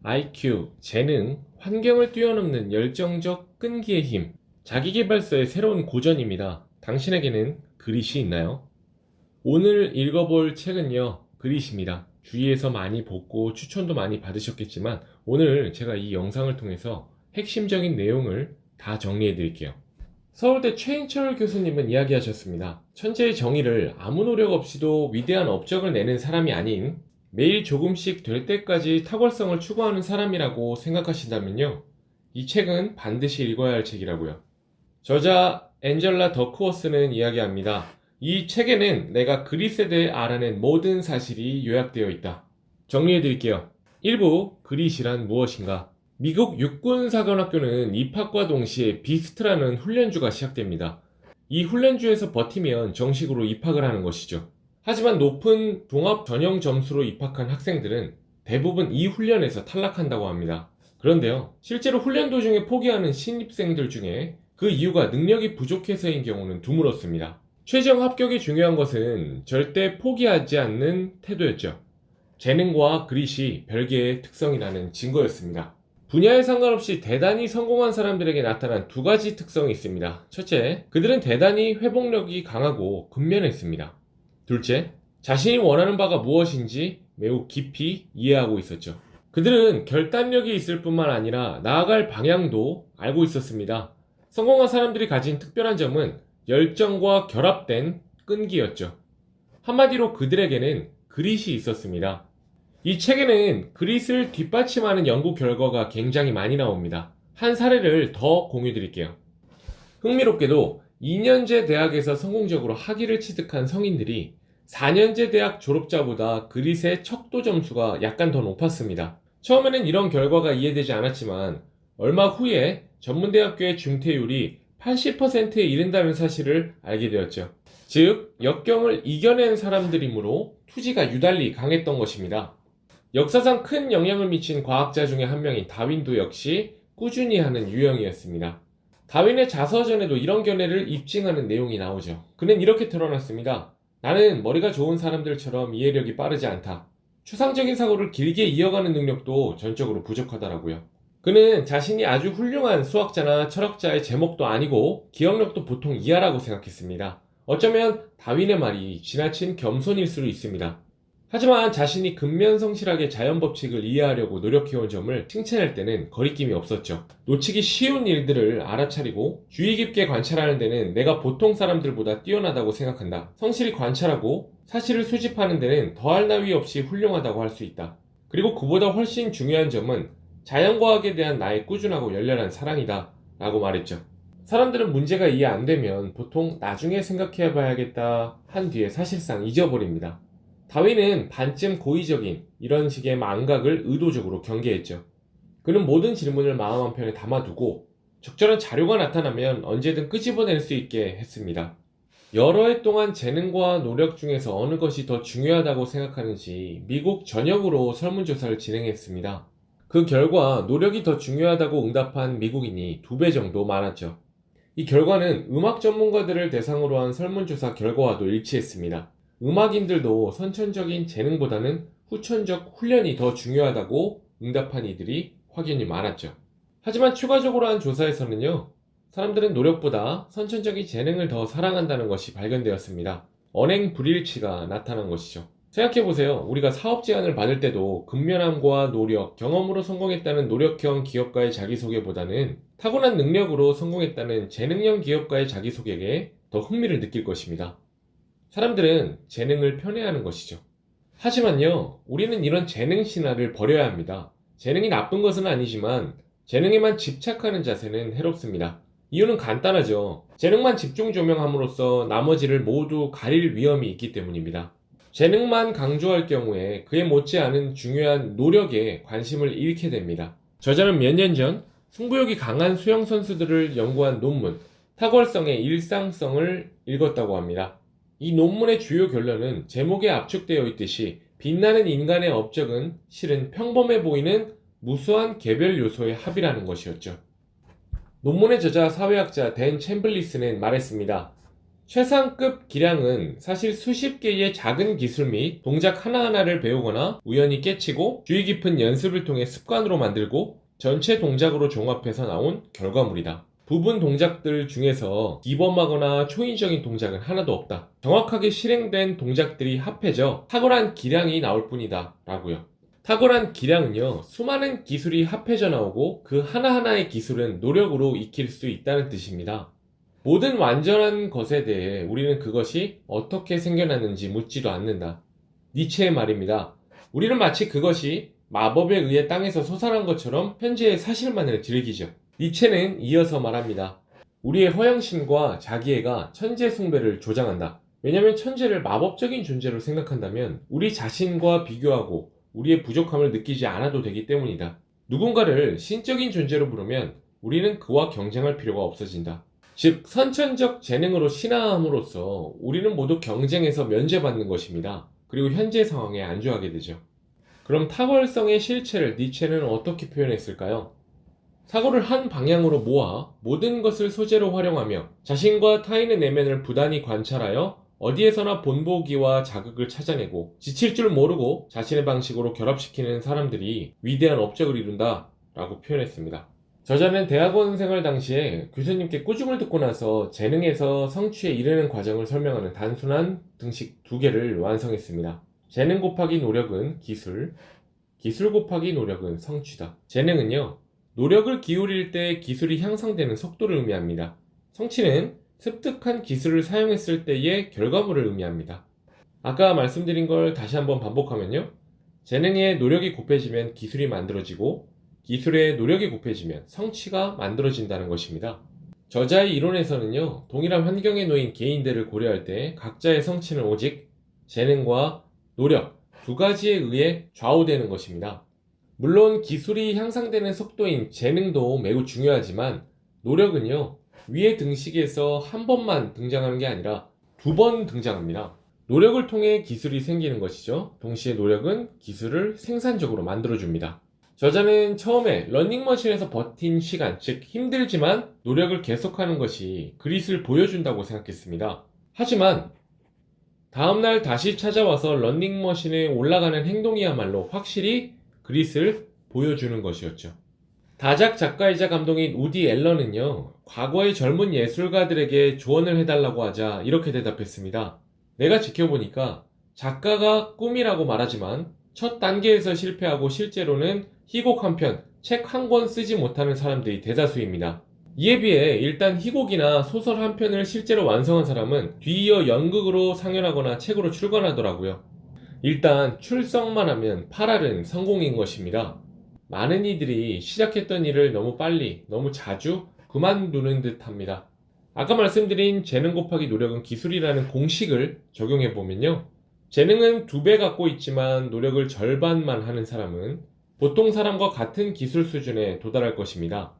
IQ, 재능, 환경을 뛰어넘는 열정적 끈기의 힘, 자기계발서의 새로운 고전입니다. 당신에게는 그릿이 있나요? 오늘 읽어볼 책은요, 그릿입니다. 주위에서 많이 보고 추천도 많이 받으셨겠지만 오늘 제가 이 영상을 통해서 핵심적인 내용을 다 정리해 드릴게요. 서울대 최인철 교수님은 이야기하셨습니다. 천재의 정의를 아무 노력 없이도 위대한 업적을 내는 사람이 아닌 매일 조금씩 될 때까지 탁월성을 추구하는 사람이라고 생각하신다면요, 이 책은 반드시 읽어야 할 책이라고요. 저자 앤젤라 더크워스는 이야기합니다. 이 책에는 내가 그릿에 대해 알아낸 모든 사실이 요약되어 있다. 정리해 드릴게요. 1부, 그릿이란 무엇인가? 미국 육군사관학교는 입학과 동시에 비스트라는 훈련주가 시작됩니다. 이 훈련주에서 버티면 정식으로 입학을 하는 것이죠. 하지만 높은 종합 전형 점수로 입학한 학생들은 대부분 이 훈련에서 탈락한다고 합니다. 그런데요, 실제로 훈련 도중에 포기하는 신입생들 중에 그 이유가 능력이 부족해서인 경우는 드물었습니다. 최종 합격이 중요한 것은 절대 포기하지 않는 태도였죠. 재능과 그릿이 별개의 특성이라는 증거였습니다. 분야에 상관없이 대단히 성공한 사람들에게 나타난 두 가지 특성이 있습니다. 첫째, 그들은 대단히 회복력이 강하고 근면했습니다. 둘째, 자신이 원하는 바가 무엇인지 매우 깊이 이해하고 있었죠. 그들은 결단력이 있을 뿐만 아니라 나아갈 방향도 알고 있었습니다. 성공한 사람들이 가진 특별한 점은 열정과 결합된 끈기였죠. 한마디로 그들에게는 그릿이 있었습니다. 이 책에는 그릿을 뒷받침하는 연구 결과가 굉장히 많이 나옵니다. 한 사례를 더 공유 드릴게요. 흥미롭게도 2년제 대학에서 성공적으로 학위를 취득한 성인들이 4년제 대학 졸업자보다 그릿의 척도 점수가 약간 더 높았습니다. 처음에는 이런 결과가 이해되지 않았지만 얼마 후에 전문대학교의 중퇴율이 80%에 이른다는 사실을 알게 되었죠. 즉, 역경을 이겨낸 사람들이므로 투지가 유달리 강했던 것입니다. 역사상 큰 영향을 미친 과학자 중에 한 명인 다윈도 역시 꾸준히 하는 유형이었습니다. 다윈의 자서전에도 이런 견해를 입증하는 내용이 나오죠. 그는 이렇게 드러났습니다. 나는 머리가 좋은 사람들처럼 이해력이 빠르지 않다. 추상적인 사고를 길게 이어가는 능력도 전적으로 부족하더라고요. 그는 자신이 아주 훌륭한 수학자나 철학자의 제목도 아니고 기억력도 보통 이하라고 생각했습니다. 어쩌면 다윈의 말이 지나친 겸손일 수도 있습니다. 하지만 자신이 근면성실하게 자연법칙을 이해하려고 노력해온 점을 칭찬할 때는 거리낌이 없었죠. 놓치기 쉬운 일들을 알아차리고 주의 깊게 관찰하는 데는 내가 보통 사람들보다 뛰어나다고 생각한다. 성실히 관찰하고 사실을 수집하는 데는 더할 나위 없이 훌륭하다고 할 수 있다. 그리고 그보다 훨씬 중요한 점은 자연과학에 대한 나의 꾸준하고 열렬한 사랑이다 라고 말했죠. 사람들은 문제가 이해 안 되면 보통 나중에 생각해 봐야겠다 한 뒤에 사실상 잊어버립니다. 다윈은 반쯤 고의적인 이런 식의 망각을 의도적으로 경계했죠. 그는 모든 질문을 마음 한편에 담아두고 적절한 자료가 나타나면 언제든 끄집어낼 수 있게 했습니다. 여러 해 동안 재능과 노력 중에서 어느 것이 더 중요하다고 생각하는지 미국 전역으로 설문조사를 진행했습니다. 그 결과 노력이 더 중요하다고 응답한 미국인이 2배 정도 많았죠. 이 결과는 음악 전문가들을 대상으로 한 설문조사 결과와도 일치했습니다. 음악인들도 선천적인 재능보다는 후천적 훈련이 더 중요하다고 응답한 이들이 확연히 많았죠. 하지만 추가적으로 한 조사에서는요, 사람들은 노력보다 선천적인 재능을 더 사랑한다는 것이 발견되었습니다. 언행 불일치가 나타난 것이죠. 생각해보세요. 우리가 사업 제안을 받을 때도 근면함과 노력, 경험으로 성공했다는 노력형 기업가의 자기소개보다는 타고난 능력으로 성공했다는 재능형 기업가의 자기소개에 더 흥미를 느낄 것입니다. 사람들은 재능을 편애하는 것이죠. 하지만요, 우리는 이런 재능 신화를 버려야 합니다. 재능이 나쁜 것은 아니지만 재능에만 집착하는 자세는 해롭습니다. 이유는 간단하죠. 재능만 집중 조명함으로써 나머지를 모두 가릴 위험이 있기 때문입니다. 재능만 강조할 경우에 그에 못지않은 중요한 노력에 관심을 잃게 됩니다. 저자는 몇 년 전 승부욕이 강한 수영 선수들을 연구한 논문, 탁월성의 일상성을 읽었다고 합니다. 이 논문의 주요 결론은 제목에 압축되어 있듯이 빛나는 인간의 업적은 실은 평범해 보이는 무수한 개별 요소의 합이라는 것이었죠. 논문의 저자 사회학자 댄 챔블리스는 말했습니다. 최상급 기량은 사실 수십 개의 작은 기술 및 동작 하나하나를 배우거나 우연히 깨치고 주의 깊은 연습을 통해 습관으로 만들고 전체 동작으로 종합해서 나온 결과물이다. 부분 동작들 중에서 기범하거나 초인적인 동작은 하나도 없다. 정확하게 실행된 동작들이 합해져 탁월한 기량이 나올 뿐이다 라고요. 탁월한 기량은요, 수많은 기술이 합해져 나오고 그 하나하나의 기술은 노력으로 익힐 수 있다는 뜻입니다. 모든 완전한 것에 대해 우리는 그것이 어떻게 생겨났는지 묻지도 않는다. 니체의 말입니다. 우리는 마치 그것이 마법에 의해 땅에서 솟아난 것처럼 현재의 사실만을 즐기죠. 니체는 이어서 말합니다. 우리의 허영심과 자기애가 천재 숭배를 조장한다. 왜냐하면 천재를 마법적인 존재로 생각한다면 우리 자신과 비교하고 우리의 부족함을 느끼지 않아도 되기 때문이다. 누군가를 신적인 존재로 부르면 우리는 그와 경쟁할 필요가 없어진다. 즉, 선천적 재능으로 신화함으로써 우리는 모두 경쟁에서 면제받는 것입니다. 그리고 현재 상황에 안주하게 되죠. 그럼 탁월성의 실체를 니체는 어떻게 표현했을까요? 사고를 한 방향으로 모아 모든 것을 소재로 활용하며 자신과 타인의 내면을 부단히 관찰하여 어디에서나 본보기와 자극을 찾아내고 지칠 줄 모르고 자신의 방식으로 결합시키는 사람들이 위대한 업적을 이룬다 라고 표현했습니다. 저자는 대학원 생활 당시에 교수님께 꾸중을 듣고 나서 재능에서 성취에 이르는 과정을 설명하는 단순한 등식 2개를 완성했습니다. 재능 곱하기 노력은 기술, 기술 곱하기 노력은 성취다. 재능은요, 노력을 기울일 때 기술이 향상되는 속도를 의미합니다. 성취는 습득한 기술을 사용했을 때의 결과물을 의미합니다. 아까 말씀드린 걸 다시 한번 반복하면요, 재능에 노력이 곱해지면 기술이 만들어지고 기술에 노력이 곱해지면 성취가 만들어진다는 것입니다. 저자의 이론에서는요, 동일한 환경에 놓인 개인들을 고려할 때 각자의 성취는 오직 재능과 노력 2가지에 의해 좌우되는 것입니다. 물론 기술이 향상되는 속도인 재능도 매우 중요하지만 노력은요, 위의 등식에서 한 번만 등장하는 게 아니라 2번 등장합니다. 노력을 통해 기술이 생기는 것이죠. 동시에 노력은 기술을 생산적으로 만들어줍니다. 저자는 처음에 러닝머신에서 버틴 시간, 즉 힘들지만 노력을 계속하는 것이 그릿을 보여준다고 생각했습니다. 하지만 다음날 다시 찾아와서 러닝머신에 올라가는 행동이야말로 확실히 그릿을 보여주는 것이었죠. 다작 작가이자 감독인 우디 앨런은요, 과거의 젊은 예술가들에게 조언을 해달라고 하자 이렇게 대답했습니다. 내가 지켜보니까 작가가 꿈이라고 말하지만 첫 단계에서 실패하고 실제로는 희곡 한 편, 책 한 권 쓰지 못하는 사람들이 대다수입니다. 이에 비해 일단 희곡이나 소설 한 편을 실제로 완성한 사람은 뒤이어 연극으로 상연하거나 책으로 출간하더라고요. 일단 출석만 하면 8할은 성공인 것입니다. 많은 이들이 시작했던 일을 너무 빨리, 너무 자주 그만두는 듯 합니다. 아까 말씀드린 재능 곱하기 노력은 기술이라는 공식을 적용해보면요, 재능은 2배 갖고 있지만 노력을 절반만 하는 사람은 보통 사람과 같은 기술 수준에 도달할 것입니다.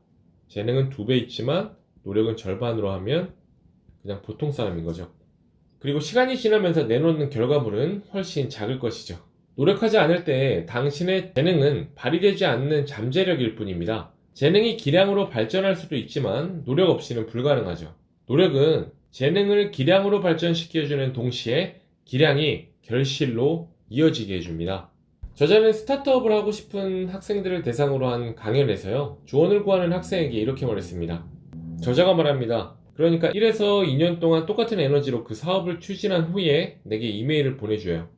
재능은 2배 있지만 노력은 절반으로 하면 그냥 보통 사람인 거죠. 그리고 시간이 지나면서 내놓는 결과물은 훨씬 작을 것이죠. 노력하지 않을 때 당신의 재능은 발휘되지 않는 잠재력일 뿐입니다. 재능이 기량으로 발전할 수도 있지만 노력 없이는 불가능하죠. 노력은 재능을 기량으로 발전시켜주는 동시에 기량이 결실로 이어지게 해줍니다. 저자는 스타트업을 하고 싶은 학생들을 대상으로 한 강연에서요, 조언을 구하는 학생에게 이렇게 말했습니다. 저자가 말합니다. 그러니까 1에서 2년 동안 똑같은 에너지로 그 사업을 추진한 후에 내게 이메일을 보내줘요.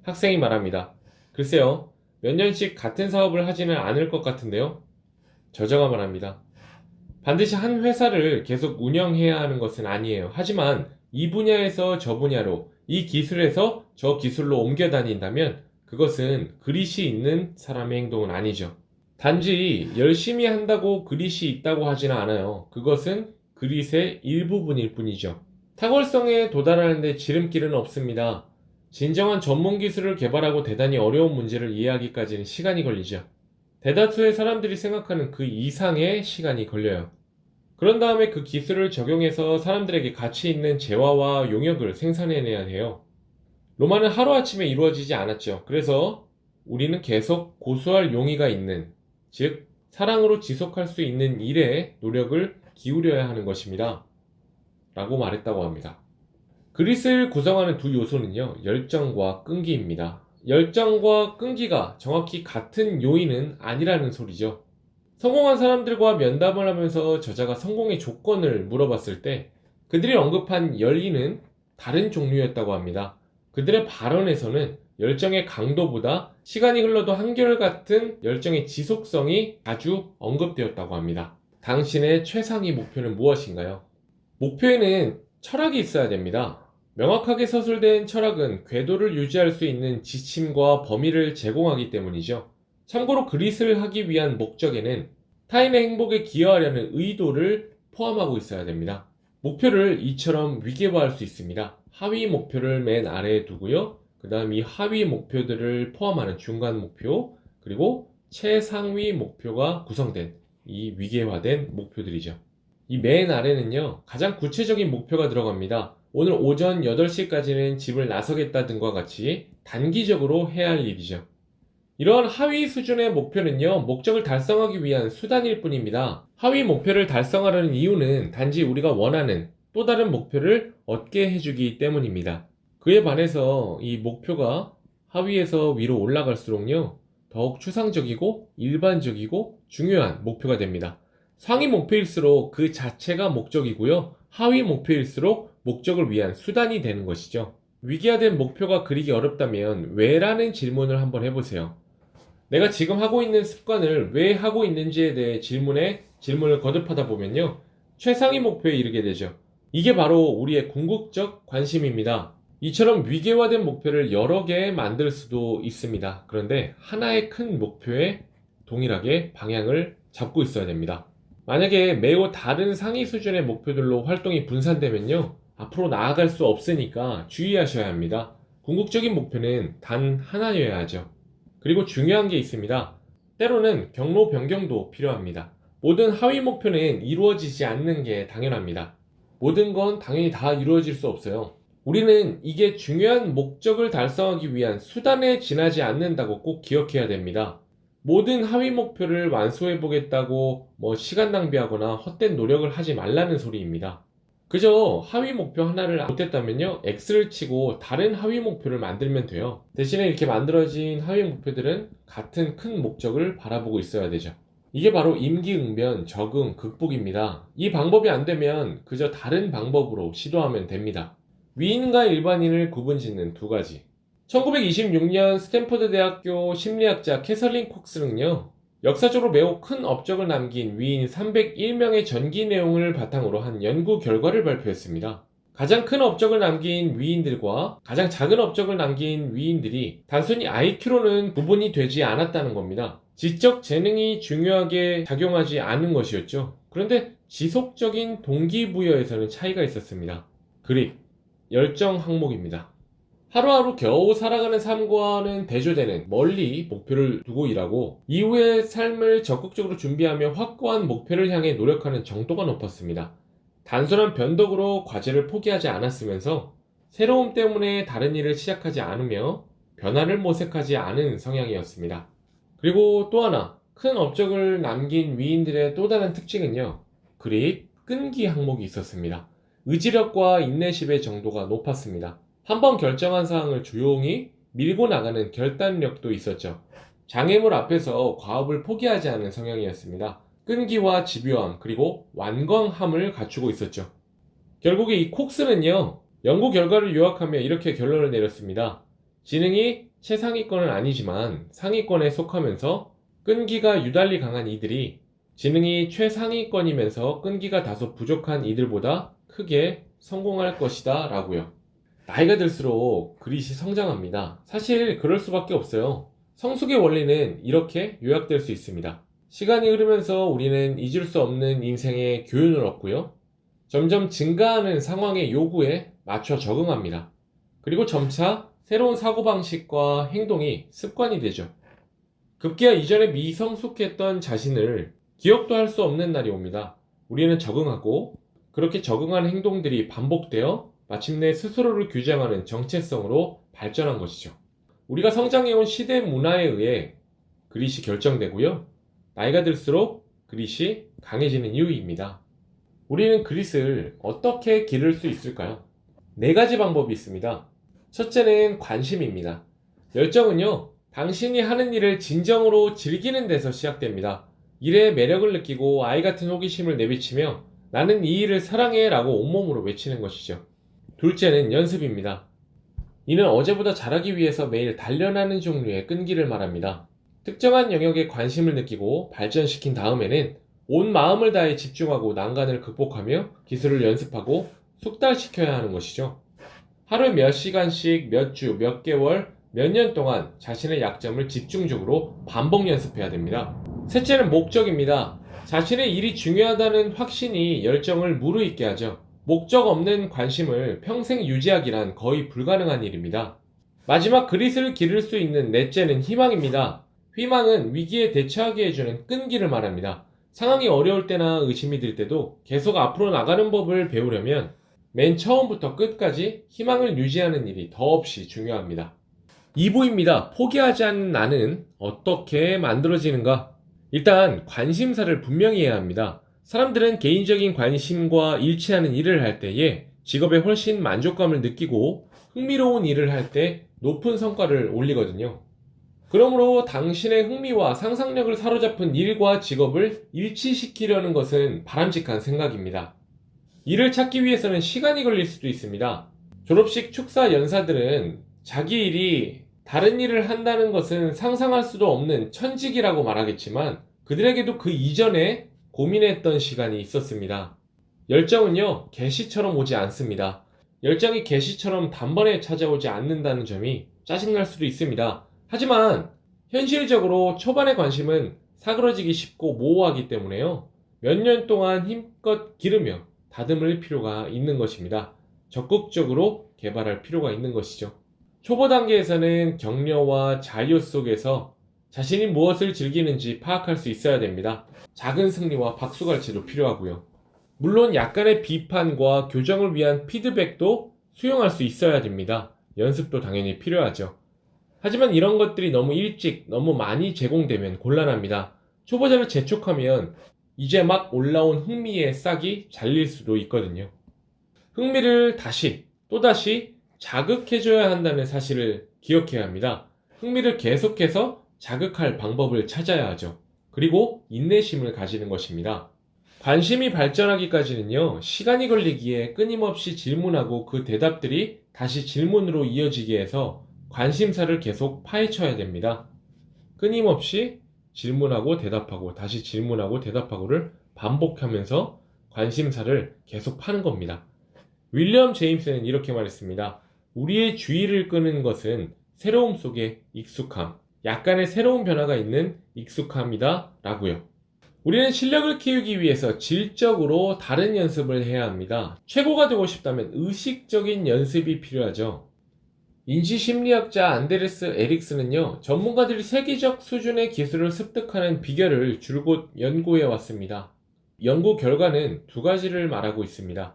학생이 말합니다. 글쎄요, 몇 년씩 같은 사업을 하지는 않을 것 같은데요. 저자가 말합니다. 반드시 한 회사를 계속 운영해야 하는 것은 아니에요. 하지만 이 분야에서 저 분야로, 이 기술에서 저 기술로 옮겨 다닌다면 그것은 그릿이 있는 사람의 행동은 아니죠. 단지 열심히 한다고 그릿이 있다고 하지는 않아요. 그것은 그릿의 일부분일 뿐이죠. 탁월성에 도달하는 데 지름길은 없습니다. 진정한 전문 기술을 개발하고 대단히 어려운 문제를 이해하기까지는 시간이 걸리죠. 대다수의 사람들이 생각하는 그 이상의 시간이 걸려요. 그런 다음에 그 기술을 적용해서 사람들에게 가치 있는 재화와 용역을 생산해내야 해요. 로마는 하루아침에 이루어지지 않았죠. 그래서 우리는 계속 고수할 용의가 있는, 즉 사랑으로 지속할 수 있는 일에 노력을 기울여야 하는 것입니다. 라고 말했다고 합니다. 그릿을 구성하는 두 요소는요, 열정과 끈기입니다. 열정과 끈기가 정확히 같은 요인은 아니라는 소리죠. 성공한 사람들과 면담을 하면서 저자가 성공의 조건을 물어봤을 때 그들이 언급한 열의는 다른 종류였다고 합니다. 그들의 발언에서는 열정의 강도보다 시간이 흘러도 한결같은 열정의 지속성이 자주 언급되었다고 합니다. 당신의 최상위 목표는 무엇인가요? 목표에는 철학이 있어야 됩니다. 명확하게 서술된 철학은 궤도를 유지할 수 있는 지침과 범위를 제공하기 때문이죠. 참고로 그릿을 하기 위한 목적에는 타인의 행복에 기여하려는 의도를 포함하고 있어야 됩니다. 목표를 이처럼 위계화할 수 있습니다. 하위 목표를 맨 아래에 두고요. 그 다음 이 하위 목표들을 포함하는 중간 목표, 그리고 최상위 목표가 구성된 이 위계화된 목표들이죠. 이 맨 아래는요, 가장 구체적인 목표가 들어갑니다. 오늘 오전 8시까지는 집을 나서겠다 등과 같이 단기적으로 해야 할 일이죠. 이러한 하위 수준의 목표는요, 목적을 달성하기 위한 수단일 뿐입니다. 하위 목표를 달성하려는 이유는 단지 우리가 원하는 또 다른 목표를 얻게 해주기 때문입니다. 그에 반해서 이 목표가 하위에서 위로 올라갈수록요, 더욱 추상적이고 일반적이고 중요한 목표가 됩니다. 상위 목표일수록 그 자체가 목적이고요, 하위 목표일수록 목적을 위한 수단이 되는 것이죠. 위계화된 목표가 그리기 어렵다면 왜라는 질문을 한번 해보세요. 내가 지금 하고 있는 습관을 왜 하고 있는지에 대해 질문을 거듭하다 보면요, 최상위 목표에 이르게 되죠. 이게 바로 우리의 궁극적 관심입니다. 이처럼 위계화된 목표를 여러 개 만들 수도 있습니다. 그런데 하나의 큰 목표에 동일하게 방향을 잡고 있어야 됩니다. 만약에 매우 다른 상위 수준의 목표들로 활동이 분산되면요, 앞으로 나아갈 수 없으니까 주의하셔야 합니다. 궁극적인 목표는 단 하나여야 하죠. 그리고 중요한 게 있습니다. 때로는 경로 변경도 필요합니다. 모든 하위 목표는 이루어지지 않는 게 당연합니다. 모든 건 당연히 다 이루어질 수 없어요. 우리는 이게 중요한 목적을 달성하기 위한 수단에 지나지 않는다고 꼭 기억해야 됩니다. 모든 하위 목표를 완수해 보겠다고 시간 낭비하거나 헛된 노력을 하지 말라는 소리입니다. 그저 하위 목표 하나를 못했다면요, X를 치고 다른 하위 목표를 만들면 돼요. 대신에 이렇게 만들어진 하위 목표들은 같은 큰 목적을 바라보고 있어야 되죠. 이게 바로 임기응변, 적응, 극복입니다. 이 방법이 안 되면 그저 다른 방법으로 시도하면 됩니다. 위인과 일반인을 구분짓는 두 가지. 1926년 스탠퍼드 대학교 심리학자 캐서린 콕스는요, 역사적으로 매우 큰 업적을 남긴 위인 301명의 전기 내용을 바탕으로 한 연구 결과를 발표했습니다. 가장 큰 업적을 남긴 위인들과 가장 작은 업적을 남긴 위인들이 단순히 IQ로는 구분이 되지 않았다는 겁니다. 지적 재능이 중요하게 작용하지 않은 것이었죠. 그런데 지속적인 동기부여에서는 차이가 있었습니다. 그립, 열정 항목입니다. 하루하루 겨우 살아가는 삶과는 대조되는 멀리 목표를 두고 일하고 이후의 삶을 적극적으로 준비하며 확고한 목표를 향해 노력하는 정도가 높았습니다. 단순한 변덕으로 과제를 포기하지 않았으면서 새로움 때문에 다른 일을 시작하지 않으며 변화를 모색하지 않은 성향이었습니다. 그리고 또 하나, 큰 업적을 남긴 위인들의 또 다른 특징은요, 그립, 끈기 항목이 있었습니다. 의지력과 인내심의 정도가 높았습니다. 한번 결정한 사항을 조용히 밀고 나가는 결단력도 있었죠. 장애물 앞에서 과업을 포기하지 않은 성향이었습니다. 끈기와 집요함, 그리고 완강함을 갖추고 있었죠. 결국에 이 콕스는요, 연구 결과를 요약하며 이렇게 결론을 내렸습니다. 지능이 최상위권은 아니지만 상위권에 속하면서 끈기가 유달리 강한 이들이 지능이 최상위권이면서 끈기가 다소 부족한 이들보다 크게 성공할 것이다 라고요. 나이가 들수록 그릿이 성장합니다. 사실 그럴 수밖에 없어요. 성숙의 원리는 이렇게 요약될 수 있습니다. 시간이 흐르면서 우리는 잊을 수 없는 인생의 교훈을 얻고요, 점점 증가하는 상황의 요구에 맞춰 적응합니다. 그리고 점차 새로운 사고방식과 행동이 습관이 되죠. 급기야 이전에 미성숙했던 자신을 기억도 할 수 없는 날이 옵니다. 우리는 적응하고 그렇게 적응한 행동들이 반복되어 마침내 스스로를 규정하는 정체성으로 발전한 것이죠. 우리가 성장해온 시대 문화에 의해 그릿이 결정되고요, 나이가 들수록 그릿이 강해지는 이유입니다. 우리는 그릿을 어떻게 기를 수 있을까요? 네 가지 방법이 있습니다. 첫째는 관심입니다. 열정은요, 당신이 하는 일을 진정으로 즐기는 데서 시작됩니다. 일의 매력을 느끼고 아이 같은 호기심을 내비치며 나는 이 일을 사랑해 라고 온몸으로 외치는 것이죠. 둘째는 연습입니다. 이는 어제보다 잘하기 위해서 매일 단련하는 종류의 끈기를 말합니다. 특정한 영역에 관심을 느끼고 발전시킨 다음에는 온 마음을 다해 집중하고 난간을 극복하며 기술을 연습하고 숙달시켜야 하는 것이죠. 하루에 몇 시간씩 몇 주, 몇 개월, 몇 년 동안 자신의 약점을 집중적으로 반복 연습해야 됩니다. 셋째는 목적입니다. 자신의 일이 중요하다는 확신이 열정을 무르익게 하죠. 목적 없는 관심을 평생 유지하기란 거의 불가능한 일입니다. 마지막 그릿을 기를 수 있는 넷째는 희망입니다. 희망은 위기에 대처하게 해주는 끈기를 말합니다. 상황이 어려울 때나 의심이 들 때도 계속 앞으로 나가는 법을 배우려면 맨 처음부터 끝까지 희망을 유지하는 일이 더없이 중요합니다. 2부입니다. 포기하지 않는 나는 어떻게 만들어지는가? 일단 관심사를 분명히 해야 합니다. 사람들은 개인적인 관심과 일치하는 일을 할 때에 직업에 훨씬 만족감을 느끼고 흥미로운 일을 할 때 높은 성과를 올리거든요. 그러므로 당신의 흥미와 상상력을 사로잡은 일과 직업을 일치시키려는 것은 바람직한 생각입니다. 일을 찾기 위해서는 시간이 걸릴 수도 있습니다. 졸업식 축사 연사들은 자기 일이 다른 일을 한다는 것은 상상할 수도 없는 천직이라고 말하겠지만 그들에게도 그 이전에 고민했던 시간이 있었습니다. 열정은요, 개시처럼 오지 않습니다. 열정이 개시처럼 단번에 찾아오지 않는다는 점이 짜증날 수도 있습니다. 하지만 현실적으로 초반의 관심은 사그러지기 쉽고 모호하기 때문에요. 몇 년 동안 힘껏 기르며 다듬을 필요가 있는 것입니다. 적극적으로 개발할 필요가 있는 것이죠. 초보 단계에서는 격려와 자유 속에서 자신이 무엇을 즐기는지 파악할 수 있어야 됩니다. 작은 승리와 박수갈채도 필요하고요. 물론 약간의 비판과 교정을 위한 피드백도 수용할 수 있어야 됩니다. 연습도 당연히 필요하죠. 하지만 이런 것들이 너무 일찍, 너무 많이 제공되면 곤란합니다. 초보자를 재촉하면 이제 막 올라온 흥미의 싹이 잘릴 수도 있거든요. 흥미를 또다시 자극해줘야 한다는 사실을 기억해야 합니다. 흥미를 계속해서 자극할 방법을 찾아야 하죠. 그리고 인내심을 가지는 것입니다. 관심이 발전하기까지는요, 시간이 걸리기에 끊임없이 질문하고 그 대답들이 다시 질문으로 이어지게 해서 관심사를 계속 파헤쳐야 됩니다. 끊임없이 질문하고 대답하고 다시 질문하고 대답하고를 반복하면서 관심사를 계속 파는 겁니다. 윌리엄 제임스는 이렇게 말했습니다. 우리의 주의를 끄는 것은 새로움 속의 익숙함, 약간의 새로운 변화가 있는 익숙함이다 라고요. 우리는 실력을 키우기 위해서 질적으로 다른 연습을 해야 합니다. 최고가 되고 싶다면 의식적인 연습이 필요하죠. 인지심리학자 안데르스 에릭슨은요, 전문가들이 세계적 수준의 기술을 습득하는 비결을 줄곧 연구해 왔습니다. 연구 결과는 두 가지를 말하고 있습니다.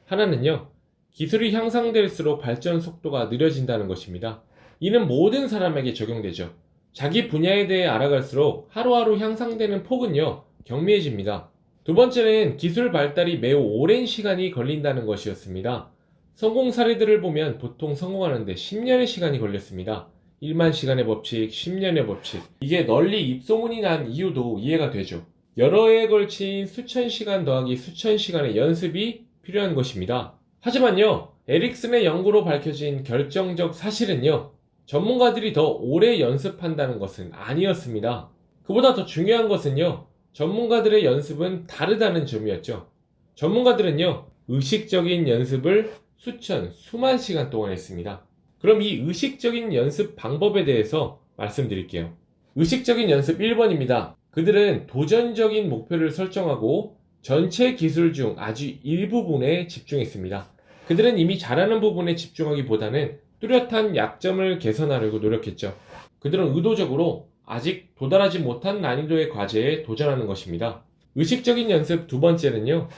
하나는요, 기술이 향상될수록 발전 속도가 느려진다는 것입니다. 이는 모든 사람에게 적용되죠. 자기 분야에 대해 알아갈수록 하루하루 향상되는 폭은요, 경미해집니다. 두 번째는 기술 발달이 매우 오랜 시간이 걸린다는 것이었습니다. 성공 사례들을 보면 보통 성공하는데 10년의 시간이 걸렸습니다. 1만 시간의 법칙, 10년의 법칙. 이게 널리 입소문이 난 이유도 이해가 되죠. 여러 해에 걸친 수천 시간 더하기 수천 시간의 연습이 필요한 것입니다. 하지만요, 에릭슨의 연구로 밝혀진 결정적 사실은요, 전문가들이 더 오래 연습한다는 것은 아니었습니다. 그보다 더 중요한 것은요, 전문가들의 연습은 다르다는 점이었죠. 전문가들은요, 의식적인 연습을 수만 시간 동안 했습니다. 그럼 이 의식적인 연습 방법에 대해서 말씀드릴게요. 의식적인 연습 1번입니다. 그들은 도전적인 목표를 설정하고 전체 기술 중 아주 일부분에 집중했습니다. 그들은 이미 잘하는 부분에 집중하기보다는 뚜렷한 약점을 개선하려고 노력했죠. 그들은 의도적으로 아직 도달하지 못한 난이도의 과제에 도전하는 것입니다. 의식적인 연습 두 번째는요,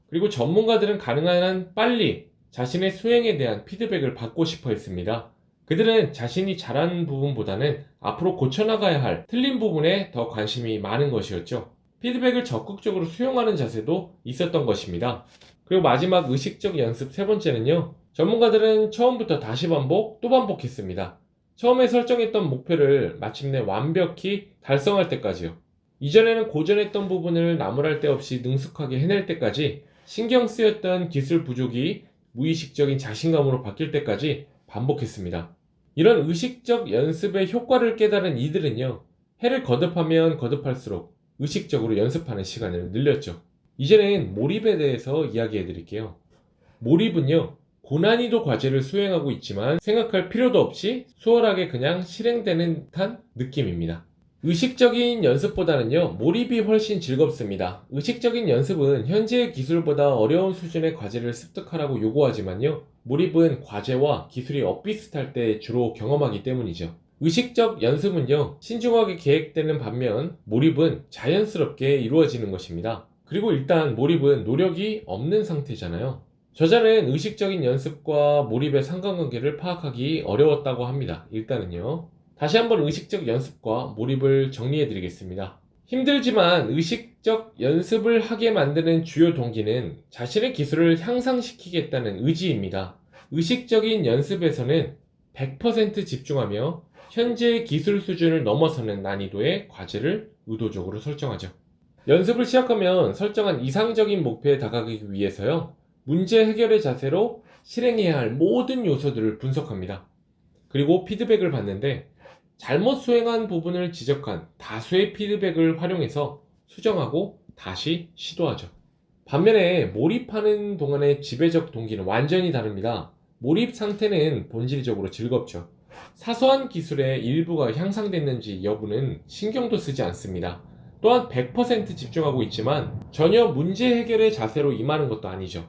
그리고 전문가들은 가능한 한 빨리 자신의 수행에 대한 피드백을 받고 싶어 했습니다. 그들은 자신이 잘하는 부분보다는 앞으로 고쳐나가야 할 틀린 부분에 더 관심이 많은 것이었죠. 피드백을 적극적으로 수용하는 자세도 있었던 것입니다. 그리고 마지막 의식적 연습 세 번째는요. 전문가들은 처음부터 다시 반복, 또 반복했습니다. 처음에 설정했던 목표를 마침내 완벽히 달성할 때까지요. 이전에는 고전했던 부분을 나무랄 데 없이 능숙하게 해낼 때까지, 신경 쓰였던 기술 부족이 무의식적인 자신감으로 바뀔 때까지 반복했습니다. 이런 의식적 연습의 효과를 깨달은 이들은요, 해를 거듭하면 거듭할수록 의식적으로 연습하는 시간을 늘렸죠. 이제는 몰입에 대해서 이야기해 드릴게요. 몰입은요, 고난이도 과제를 수행하고 있지만 생각할 필요도 없이 수월하게 그냥 실행되는 듯한 느낌입니다. 의식적인 연습보다는요, 몰입이 훨씬 즐겁습니다. 의식적인 연습은 현재의 기술보다 어려운 수준의 과제를 습득하라고 요구하지만요, 몰입은 과제와 기술이 엇비슷할 때 주로 경험하기 때문이죠. 의식적 연습은요, 신중하게 계획되는 반면 몰입은 자연스럽게 이루어지는 것입니다. 그리고 일단 몰입은 노력이 없는 상태잖아요. 저자는 의식적인 연습과 몰입의 상관관계를 파악하기 어려웠다고 합니다. 일단은요. 다시 한번 의식적 연습과 몰입을 정리해 드리겠습니다. 힘들지만 의식적 연습을 하게 만드는 주요 동기는 자신의 기술을 향상시키겠다는 의지입니다. 의식적인 연습에서는 100% 집중하며 현재의 기술 수준을 넘어서는 난이도의 과제를 의도적으로 설정하죠. 연습을 시작하면 설정한 이상적인 목표에 다가가기 위해서요, 문제 해결의 자세로 실행해야 할 모든 요소들을 분석합니다. 그리고 피드백을 받는데 잘못 수행한 부분을 지적한 다수의 피드백을 활용해서 수정하고 다시 시도하죠. 반면에 몰입하는 동안의 지배적 동기는 완전히 다릅니다. 몰입 상태는 본질적으로 즐겁죠. 사소한 기술의 일부가 향상됐는지 여부는 신경도 쓰지 않습니다. 또한 100% 집중하고 있지만 전혀 문제 해결의 자세로 임하는 것도 아니죠.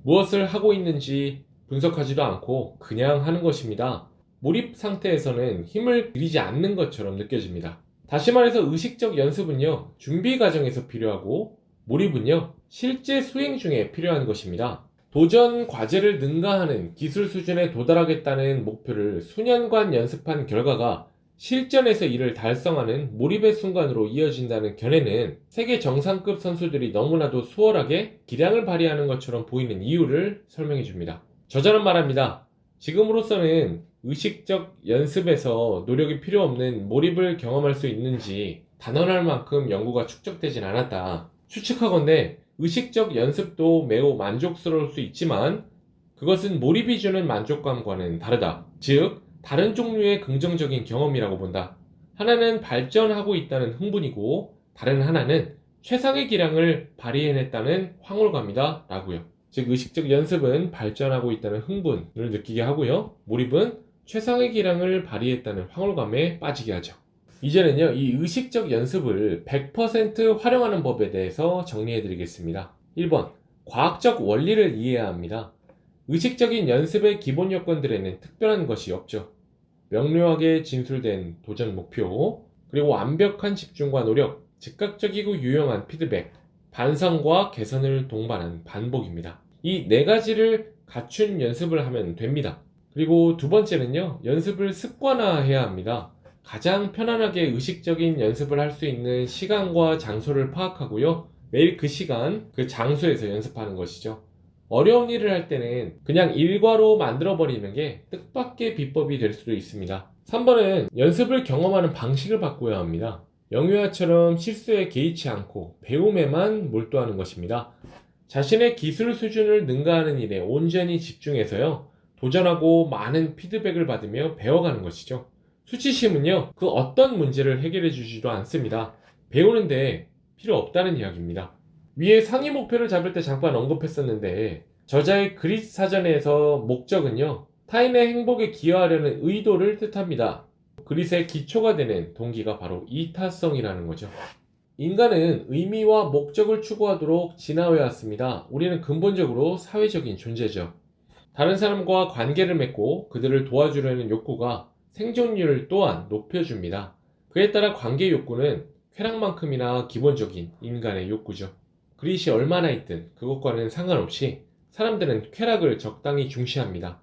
무엇을 하고 있는지 분석하지도 않고 그냥 하는 것입니다. 몰입 상태에서는 힘을 들이지 않는 것처럼 느껴집니다. 다시 말해서 의식적 연습은요, 준비 과정에서 필요하고 몰입은요, 실제 수행 중에 필요한 것입니다. 도전 과제를 능가하는 기술 수준에 도달하겠다는 목표를 수년간 연습한 결과가 실전에서 이를 달성하는 몰입의 순간으로 이어진다는 견해는 세계 정상급 선수들이 너무나도 수월하게 기량을 발휘하는 것처럼 보이는 이유를 설명해 줍니다. 저자는 말합니다. 지금으로서는 의식적 연습에서 노력이 필요 없는 몰입을 경험할 수 있는지 단언할 만큼 연구가 축적되진 않았다. 추측하건대 의식적 연습도 매우 만족스러울 수 있지만 그것은 몰입이 주는 만족감과는 다르다. 즉, 다른 종류의 긍정적인 경험이라고 본다. 하나는 발전하고 있다는 흥분이고 다른 하나는 최상의 기량을 발휘해냈다는 황홀감이다 라고요. 즉, 의식적 연습은 발전하고 있다는 흥분을 느끼게 하고요, 몰입은 최상의 기량을 발휘했다는 황홀감에 빠지게 하죠. 이제는요, 이 의식적 연습을 100% 활용하는 법에 대해서 정리해 드리겠습니다. 1번, 과학적 원리를 이해해야 합니다. 의식적인 연습의 기본 요건들에는 특별한 것이 없죠. 명료하게 진술된 도전 목표, 그리고 완벽한 집중과 노력, 즉각적이고 유용한 피드백, 반성과 개선을 동반한 반복입니다. 이 네 가지를 갖춘 연습을 하면 됩니다. 그리고 두 번째는요, 연습을 습관화해야 합니다. 가장 편안하게 의식적인 연습을 할 수 있는 시간과 장소를 파악하고요, 매일 그 시간, 그 장소에서 연습하는 것이죠. 어려운 일을 할 때는 그냥 일과로 만들어버리는 게 뜻밖의 비법이 될 수도 있습니다. 3번은 연습을 경험하는 방식을 바꿔야 합니다. 영유아처럼 실수에 개의치 않고 배움에만 몰두하는 것입니다. 자신의 기술 수준을 능가하는 일에 온전히 집중해서요, 도전하고 많은 피드백을 받으며 배워가는 것이죠. 수치심은요, 그 어떤 문제를 해결해 주지도 않습니다. 배우는데 필요 없다는 이야기입니다. 위에 상위 목표를 잡을 때 잠깐 언급했었는데, 저자의 그릿 사전에서 목적은요, 타인의 행복에 기여하려는 의도를 뜻합니다. 그릿의 기초가 되는 동기가 바로 이타성이라는 거죠. 인간은 의미와 목적을 추구하도록 진화해 왔습니다. 우리는 근본적으로 사회적인 존재죠. 다른 사람과 관계를 맺고 그들을 도와주려는 욕구가 생존율을 또한 높여줍니다. 그에 따라 관계 욕구는 쾌락만큼이나 기본적인 인간의 욕구죠. 그릿이 얼마나 있든 그것과는 상관없이 사람들은 쾌락을 적당히 중시합니다.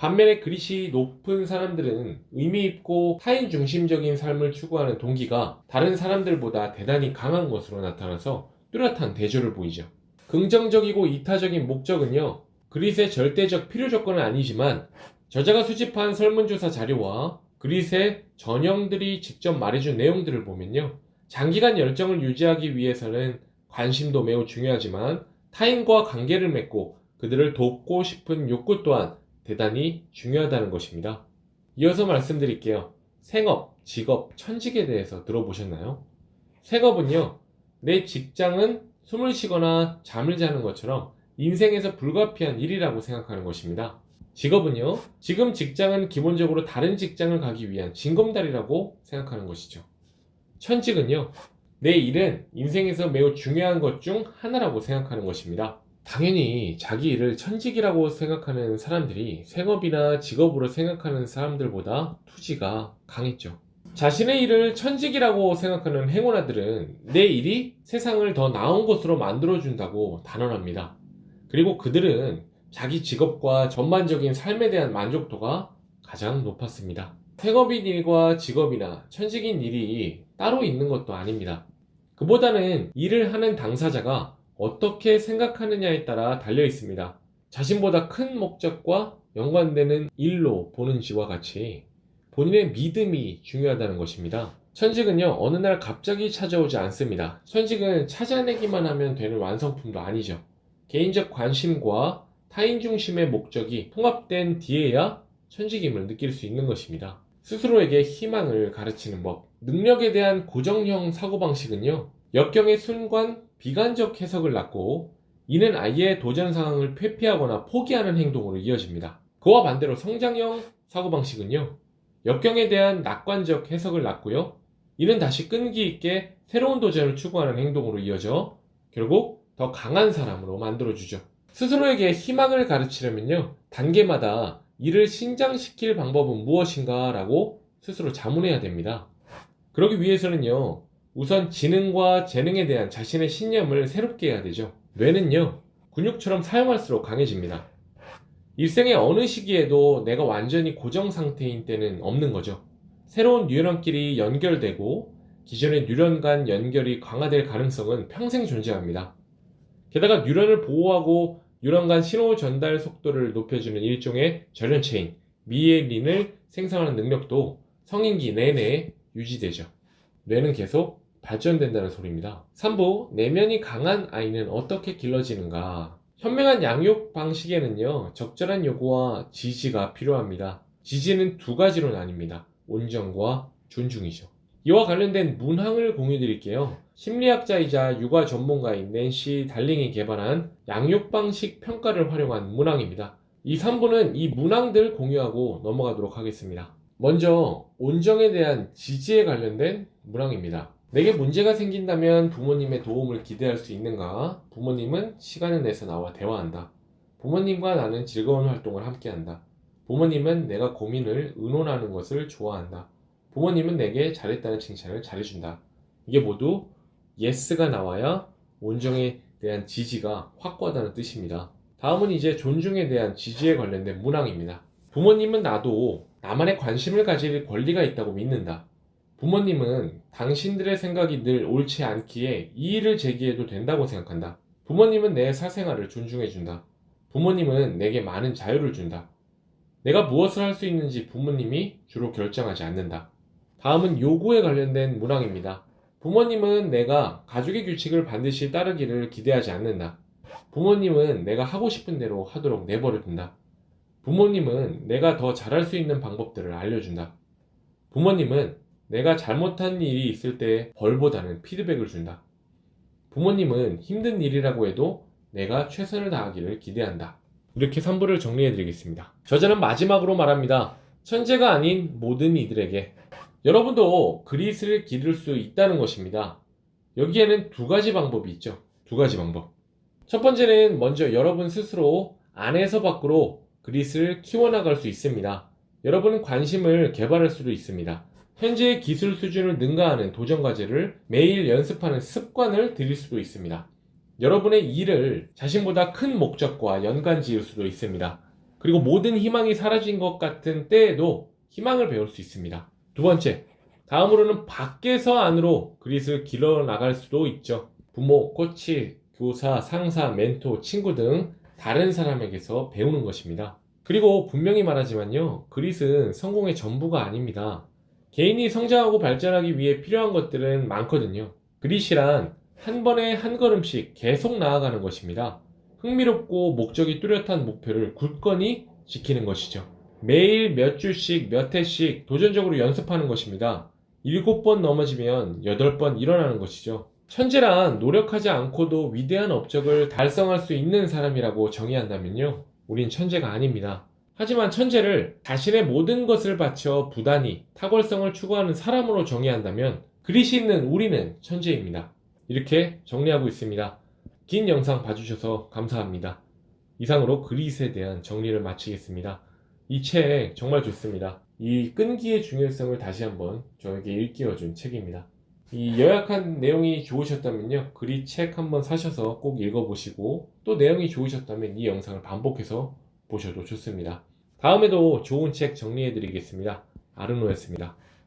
반면에 그릿이 높은 사람들은 의미 있고 타인 중심적인 삶을 추구하는 동기가 다른 사람들보다 대단히 강한 것으로 나타나서 뚜렷한 대조를 보이죠. 긍정적이고 이타적인 목적은요, 그릿의 절대적 필요 조건은 아니지만 저자가 수집한 설문조사 자료와 그릿의 전형들이 직접 말해준 내용들을 보면요, 장기간 열정을 유지하기 위해서는 관심도 매우 중요하지만 타인과 관계를 맺고 그들을 돕고 싶은 욕구 또한 대단히 중요하다는 것입니다. 이어서 말씀드릴게요. 생업, 직업, 천직에 대해서 들어보셨나요? 생업은요, 내 직장은 숨을 쉬거나 잠을 자는 것처럼 인생에서 불가피한 일이라고 생각하는 것입니다. 직업은요, 지금 직장은 기본적으로 다른 직장을 가기 위한 징검다리라고 생각하는 것이죠. 천직은요, 내 일은 인생에서 매우 중요한 것 중 하나라고 생각하는 것입니다. 당연히 자기 일을 천직이라고 생각하는 사람들이 생업이나 직업으로 생각하는 사람들보다 투지가 강했죠. 자신의 일을 천직이라고 생각하는 행운아들은 내 일이 세상을 더 나은 곳으로 만들어준다고 단언합니다. 그리고 그들은 자기 직업과 전반적인 삶에 대한 만족도가 가장 높았습니다. 생업인 일과 직업이나 천직인 일이 따로 있는 것도 아닙니다. 그보다는 일을 하는 당사자가 어떻게 생각하느냐에 따라 달려 있습니다. 자신보다 큰 목적과 연관되는 일로 보는지와 같이 본인의 믿음이 중요하다는 것입니다. 천직은요, 어느 날 갑자기 찾아오지 않습니다. 천직은 찾아내기만 하면 되는 완성품도 아니죠. 개인적 관심과 타인 중심의 목적이 통합된 뒤에야 천직임을 느낄 수 있는 것입니다. 스스로에게 희망을 가르치는 법. 능력에 대한 고정형 사고방식은요, 역경의 순간 비관적 해석을 낳고 이는 아예 도전 상황을 회피하거나 포기하는 행동으로 이어집니다. 그와 반대로 성장형 사고방식은요, 역경에 대한 낙관적 해석을 낳고요, 이는 다시 끈기 있게 새로운 도전을 추구하는 행동으로 이어져 결국 더 강한 사람으로 만들어주죠. 스스로에게 희망을 가르치려면요, 단계마다 이를 신장시킬 방법은 무엇인가 라고 스스로 자문해야 됩니다. 그러기 위해서는요, 우선 지능과 재능에 대한 자신의 신념을 새롭게 해야 되죠. 뇌는요, 근육처럼 사용할수록 강해집니다. 일생의 어느 시기에도 내가 완전히 고정 상태인 때는 없는 거죠. 새로운 뉴런끼리 연결되고 기존의 뉴런 간 연결이 강화될 가능성은 평생 존재합니다. 게다가 뉴런을 보호하고 뉴런 간 신호 전달 속도를 높여주는 일종의 전연체인, 미엘린을 생성하는 능력도 성인기 내내 유지되죠. 뇌는 계속 발전된다는 소리입니다. 3부, 내면이 강한 아이는 어떻게 길러지는가? 현명한 양육 방식에는요, 적절한 요구와 지지가 필요합니다. 지지는 두 가지로 나뉩니다. 온정과 존중이죠. 이와 관련된 문항을 공유 드릴게요. 심리학자이자 육아 전문가인 낸시 달링이 개발한 양육 방식 평가를 활용한 문항입니다. 이 3부는 이 문항들 공유하고 넘어가도록 하겠습니다. 먼저 온정에 대한 지지에 관련된 문항입니다. 내게 문제가 생긴다면 부모님의 도움을 기대할 수 있는가? 부모님은 시간을 내서 나와 대화한다. 부모님과 나는 즐거운 활동을 함께한다. 부모님은 내가 고민을 의논하는 것을 좋아한다. 부모님은 내게 잘했다는 칭찬을 잘해준다. 이게 모두 yes가 나와야 온정에 대한 지지가 확고하다는 뜻입니다. 다음은 이제 존중에 대한 지지에 관련된 문항입니다. 부모님은 나도 나만의 관심을 가질 권리가 있다고 믿는다. 부모님은 당신들의 생각이 늘 옳지 않기에 이의를 제기해도 된다고 생각한다. 부모님은 내 사생활을 존중해준다. 부모님은 내게 많은 자유를 준다. 내가 무엇을 할 수 있는지 부모님이 주로 결정하지 않는다. 다음은 요구에 관련된 문항입니다. 부모님은 내가 가족의 규칙을 반드시 따르기를 기대하지 않는다. 부모님은 내가 하고 싶은 대로 하도록 내버려둔다. 부모님은 내가 더 잘할 수 있는 방법들을 알려준다. 부모님은 내가 잘못한 일이 있을 때 벌보다는 피드백을 준다. 부모님은 힘든 일이라고 해도 내가 최선을 다하기를 기대한다. 이렇게 3부를 정리해드리겠습니다. 저자는 마지막으로 말합니다. 천재가 아닌 모든 이들에게 여러분도 그릿을 기를 수 있다는 것입니다. 여기에는 두 가지 방법이 있죠. 두 가지 방법. 첫 번째는 먼저 여러분 스스로 안에서 밖으로 그릿을 키워나갈 수 있습니다. 여러분은 관심을 개발할 수도 있습니다. 현재의 기술 수준을 능가하는 도전 과제를 매일 연습하는 습관을 들일 수도 있습니다. 여러분의 일을 자신보다 큰 목적과 연관 지을 수도 있습니다. 그리고 모든 희망이 사라진 것 같은 때에도 희망을 배울 수 있습니다. 두 번째, 다음으로는 밖에서 안으로 그릿을 길러 나갈 수도 있죠. 부모, 코치, 교사, 상사, 멘토, 친구 등 다른 사람에게서 배우는 것입니다. 그리고 분명히 말하지만요, 그릿은 성공의 전부가 아닙니다. 개인이 성장하고 발전하기 위해 필요한 것들은 많거든요. 그릿이란 한 번에 한 걸음씩 계속 나아가는 것입니다. 흥미롭고 목적이 뚜렷한 목표를 굳건히 지키는 것이죠. 매일 몇 주씩 몇 회씩 도전적으로 연습하는 것입니다. 7번 넘어지면 8번 일어나는 것이죠. 천재란 노력하지 않고도 위대한 업적을 달성할 수 있는 사람이라고 정의한다면요, 우린 천재가 아닙니다. 하지만 천재를 자신의 모든 것을 바쳐 부단히 탁월성을 추구하는 사람으로 정의한다면 그릿이 있는 우리는 천재입니다. 이렇게 정리하고 있습니다. 긴 영상 봐주셔서 감사합니다. 이상으로 그릿에 대한 정리를 마치겠습니다. 이 책 정말 좋습니다. 이 끈기의 중요성을 다시 한번 저에게 일깨워준 책입니다. 이 요약한 내용이 좋으셨다면요, 그릿 책 한번 사셔서 꼭 읽어보시고, 또 내용이 좋으셨다면 이 영상을 반복해서 보셔도 좋습니다. 다음에도 좋은 책 정리해드리겠습니다. 아르노였습니다.